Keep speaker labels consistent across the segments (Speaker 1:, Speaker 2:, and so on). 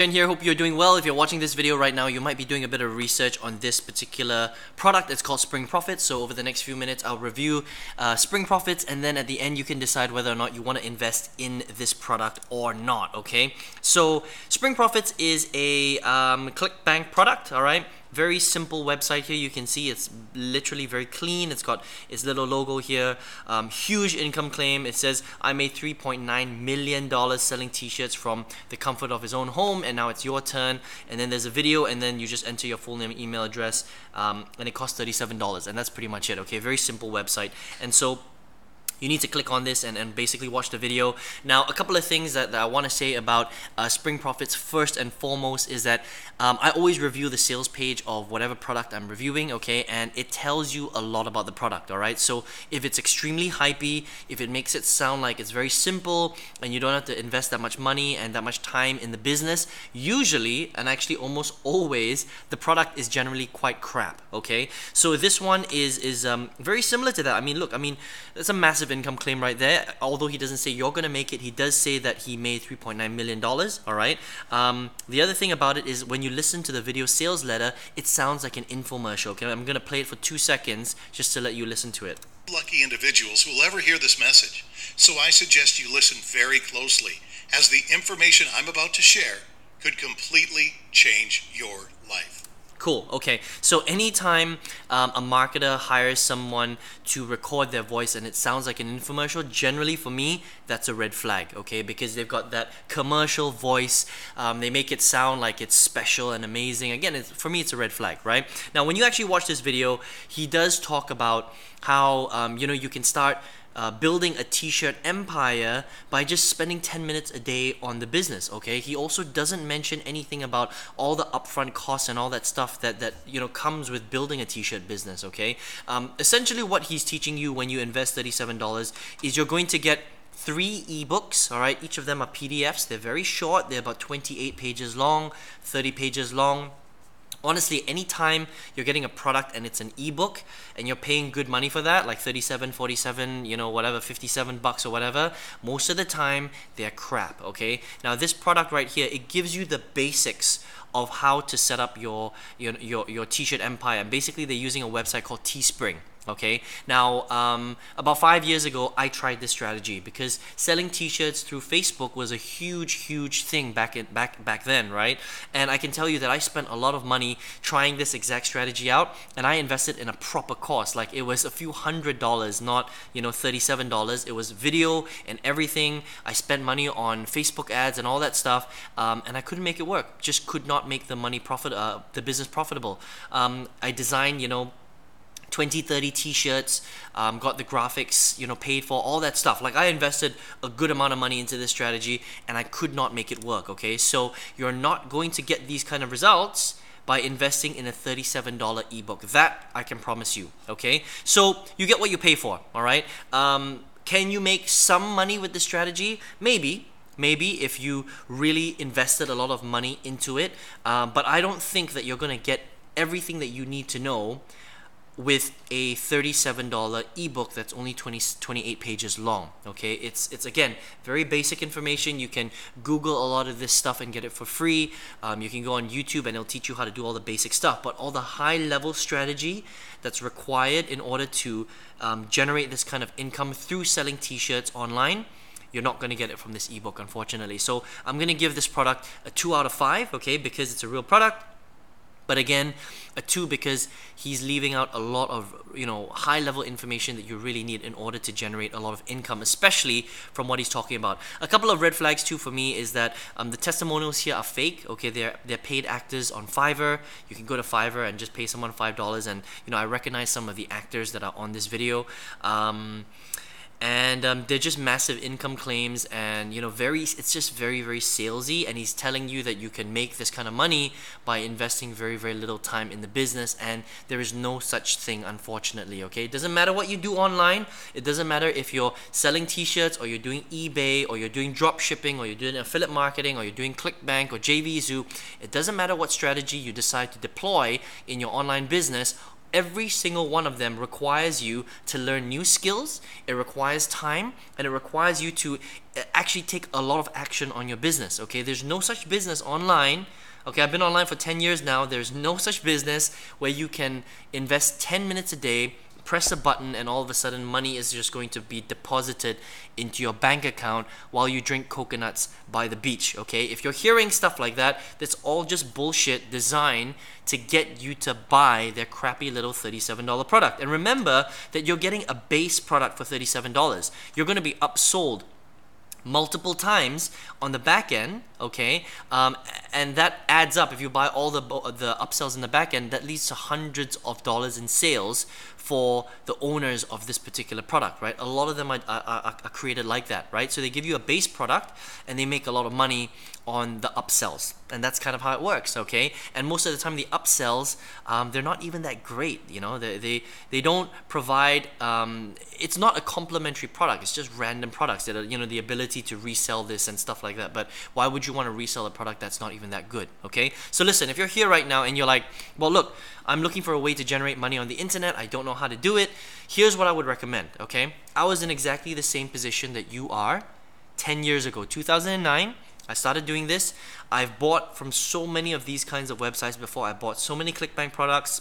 Speaker 1: And here, hope you're doing well. If you're watching this video right now, you might be doing a bit of research on this particular product. It's called Spring Profits. So over the next few minutes, I'll review Spring Profits, and then at the end, you can decide whether or not you want to invest in this product or not. Okay. So Spring Profits is a ClickBank product. All right. Very simple website here. You can see it's literally very clean. It's got its little logo here. Huge income claim. It says I made $3.9 million selling t-shirts from the comfort of his own home, and now it's your turn. And then there's a video, and then you just enter your full name, email address, and it costs $37, and that's pretty much it. Okay, very simple website. And so you need to click on this and basically watch the video. Now, a couple of things that I want to say about Spring Profits. First and foremost is that I always review the sales page of whatever product I'm reviewing, okay, and it tells you a lot about the product, all right? So if it's extremely hypey, if it makes it sound like it's very simple and you don't have to invest that much money and that much time in the business, usually, and actually almost always, the product is generally quite crap, okay? So this one is very similar to that. I mean, look, that's a massive income claim right there. Although he doesn't say you're gonna make it, he does say that he made $3.9 million. All right. The other thing about it is when you listen to the video sales letter, it sounds like an infomercial. Okay, I'm gonna play it for 2 seconds just to let you listen to it.
Speaker 2: Lucky individuals who will ever hear this message. So I suggest you listen very closely, as the information I'm about to share could completely change your life.
Speaker 1: Cool. Okay. So anytime a marketer hires someone to record their voice and it sounds like an infomercial, generally for me, that's a red flag, okay? Because they've got that commercial voice. They make it sound like it's special and amazing. Again, for me, it's a red flag, right? Now, when you actually watch this video, he does talk about how, you can start building a t-shirt empire by just spending 10 minutes a day on the business, okay? He also doesn't mention anything about all the upfront costs and all that stuff that comes with building a t-shirt business, okay? Essentially what he's teaching you when you invest $37 is you're going to get 3 ebooks, all right? Each of them are PDFs. They're very short. They're about 28 pages long, 30 pages long. Honestly, anytime you're getting a product and it's an ebook and you're paying good money for that, like 37, 47, whatever, 57 bucks or whatever, most of the time they're crap, okay? Now this product right here, it gives you the basics of how to set up your t-shirt empire. And basically they're using a website called Teespring. Okay, now about 5 years ago, I tried this strategy because selling t-shirts through Facebook was a huge thing back then, right? And I can tell you that I spent a lot of money trying this exact strategy out, and I invested in a proper course. Like, it was a few $100s, not $37. It was video and everything. I spent money on Facebook ads and all that stuff, and I couldn't make it work. Just could not make the business profitable. I designed 20, 30 t-shirts, got the graphics, paid for, all that stuff. Like, I invested a good amount of money into this strategy and I could not make it work, okay? So you're not going to get these kind of results by investing in a $37 ebook. That I can promise you, okay? So you get what you pay for, all right? Can you make some money with this strategy? Maybe if you really invested a lot of money into it, but I don't think that you're gonna get everything that you need to know with a $37 ebook that's only 28 pages long, okay? It's again, very basic information. You can Google a lot of this stuff and get it for free. You can go on YouTube and it'll teach you how to do all the basic stuff, but all the high-level strategy that's required in order to generate this kind of income through selling t-shirts online, you're not going to get it from this ebook, unfortunately. So I'm going to give this product a 2 out of 5, okay, because it's a real product. But again, a 2 because he's leaving out a lot of high-level information that you really need in order to generate a lot of income, especially from what he's talking about. A couple of red flags too for me is that the testimonials here are fake. Okay, they're paid actors on Fiverr. You can go to Fiverr and just pay someone $5, and I recognize some of the actors that are on this video. And they're just massive income claims, and it's just very salesy, and he's telling you that you can make this kind of money by investing very little time in the business, and there is no such thing, unfortunately, okay? It doesn't matter what you do online. It doesn't matter if you're selling t-shirts or you're doing eBay or you're doing drop shipping or you're doing affiliate marketing or you're doing ClickBank or JVZoo. It doesn't matter what strategy you decide to deploy in your online business. Every single one of them requires you to learn new skills, it requires time, and it requires you to actually take a lot of action on your business, okay? There's no such business online. Okay, I've been online for 10 years now. There's no such business where you can invest 10 minutes a day, press a button, and all of a sudden money is just going to be deposited into your bank account while you drink coconuts by the beach, okay? If you're hearing stuff like that, that's all just bullshit designed to get you to buy their crappy little $37 product. And remember that you're getting a base product for $37. You're going to be upsold multiple times on the back end, okay, and that adds up. If you buy all the upsells in the back end, that leads to hundreds of dollars in sales for the owners of this particular product, right? A lot of them are created like that, right? So they give you a base product and they make a lot of money on the upsells, and that's kind of how it works, okay? And most of the time the upsells, they're not even that great, you know. They don't provide, it's not a complementary product, it's just random products that are, you know, the ability to resell this and stuff like that. But why would you want to resell a product that's not even that good, okay? So listen, if you're here right now and you're like, well, look, I'm looking for a way to generate money on the internet, I don't know how to do it, here's what I would recommend, okay? I was in exactly the same position that you are 10 years ago, 2009. I started doing this. I've bought from so many of these kinds of websites before. I bought so many ClickBank products,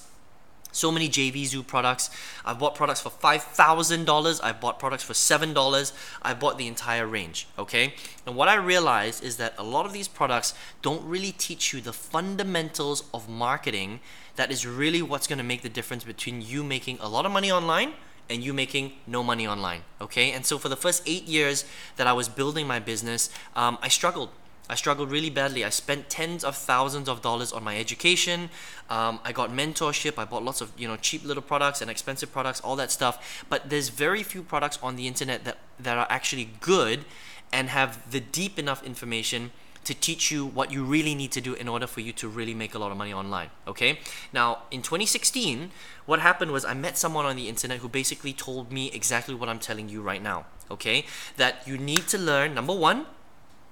Speaker 1: so many JVZoo products. I've bought products for $5,000. I bought products for $7. I bought the entire range, okay? And what I realized is that a lot of these products don't really teach you the fundamentals of marketing that is really what's going to make the difference between you making a lot of money online and you making no money online, okay? And so for the first 8 years that I was building my business, I struggled. I struggled really badly. I spent tens of thousands of dollars on my education. I got mentorship. I bought lots of, you know, cheap little products and expensive products, all that stuff. But there's very few products on the internet that are actually good and have the deep enough information to teach you what you really need to do in order for you to really make a lot of money online, okay? Now, in 2016, what happened was I met someone on the internet who basically told me exactly what I'm telling you right now, okay? That you need to learn, number one,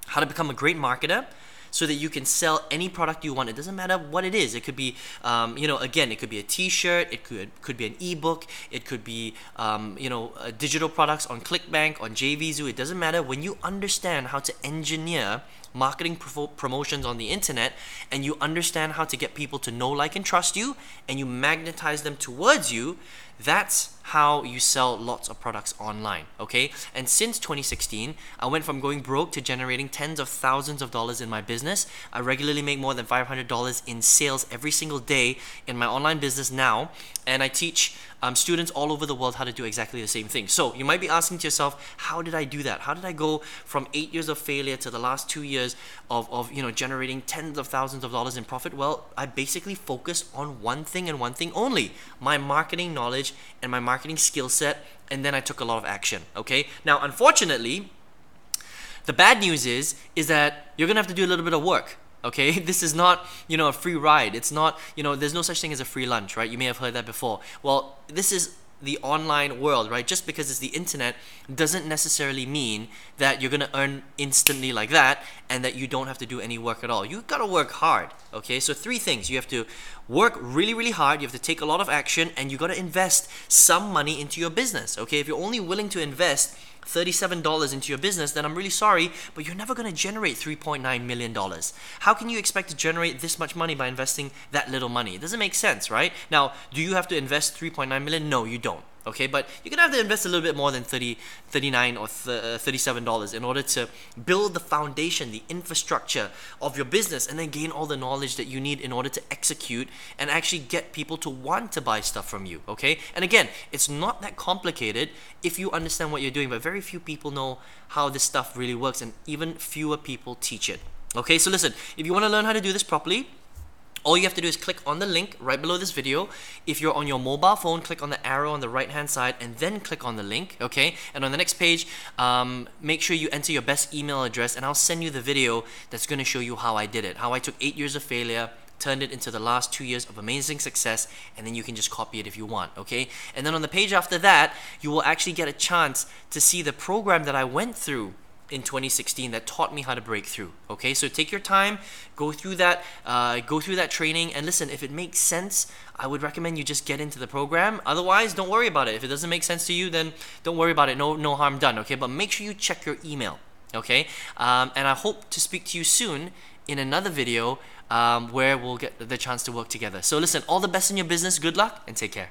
Speaker 1: how to become a great marketer so that you can sell any product you want. It doesn't matter what it is. It could be, you know, again, it could be a t-shirt, it could be an ebook, it could be, you know, digital products on ClickBank, on JVZoo. It doesn't matter. When you understand how to engineer marketing promotions on the internet and you understand how to get people to know, like, and trust you, and you magnetize them towards you, that's how you sell lots of products online, okay? And since 2016, I went from going broke to generating tens of thousands of dollars in my business. I regularly make more than $500 in sales every single day in my online business now, and I teach students all over the world how to do exactly the same thing. So you might be asking to yourself, how did I do that? How did I go from 8 years of failure to the last 2 years of you know, generating tens of thousands of dollars in profit? Well, I basically focused on one thing and one thing only: my marketing knowledge and my marketing skill set, and then I took a lot of action, okay? Now, unfortunately, the bad news is that you're gonna have to do a little bit of work. Okay, this is not, you know, a free ride. It's not, you know, there's no such thing as a free lunch, right? You may have heard that before. Well, this is the online world, right? Just because it's the internet doesn't necessarily mean that you're gonna earn instantly like that and that you don't have to do any work at all. You gotta work hard, okay? So 3 things: you have to work really, really hard, you have to take a lot of action, and you gotta invest some money into your business, okay? If you're only willing to invest $37 into your business, then I'm really sorry, but you're never going to generate $3.9 million. How can you expect to generate this much money by investing that little money? It doesn't make sense, right? Now, do you have to invest $3.9 million? No, you don't. Okay, but you're gonna have to invest a little bit more than $39 or $37 in order to build the foundation, the infrastructure of your business, and then gain all the knowledge that you need in order to execute and actually get people to want to buy stuff from you, okay? And again, it's not that complicated if you understand what you're doing, but very few people know how this stuff really works, and even fewer people teach it. Okay, so listen, if you want to learn how to do this properly, all you have to do is click on the link right below this video. If you're on your mobile phone, click on the arrow on the right hand side and then click on the link, okay? And on the next page, make sure you enter your best email address, and I'll send you the video that's going to show you how I did it, how I took 8 years of failure, turned it into the last 2 years of amazing success, and then you can just copy it if you want, okay? And then on the page after that, you will actually get a chance to see the program that I went through in 2016 that taught me how to break through. Okay, so take your time, go through that training, and listen. If it makes sense, I would recommend you just get into the program. Otherwise, don't worry about it. If it doesn't make sense to you, then don't worry about it. No harm done. Okay, but make sure you check your email. Okay, and I hope to speak to you soon in another video where we'll get the chance to work together. So listen, all the best in your business. Good luck and take care.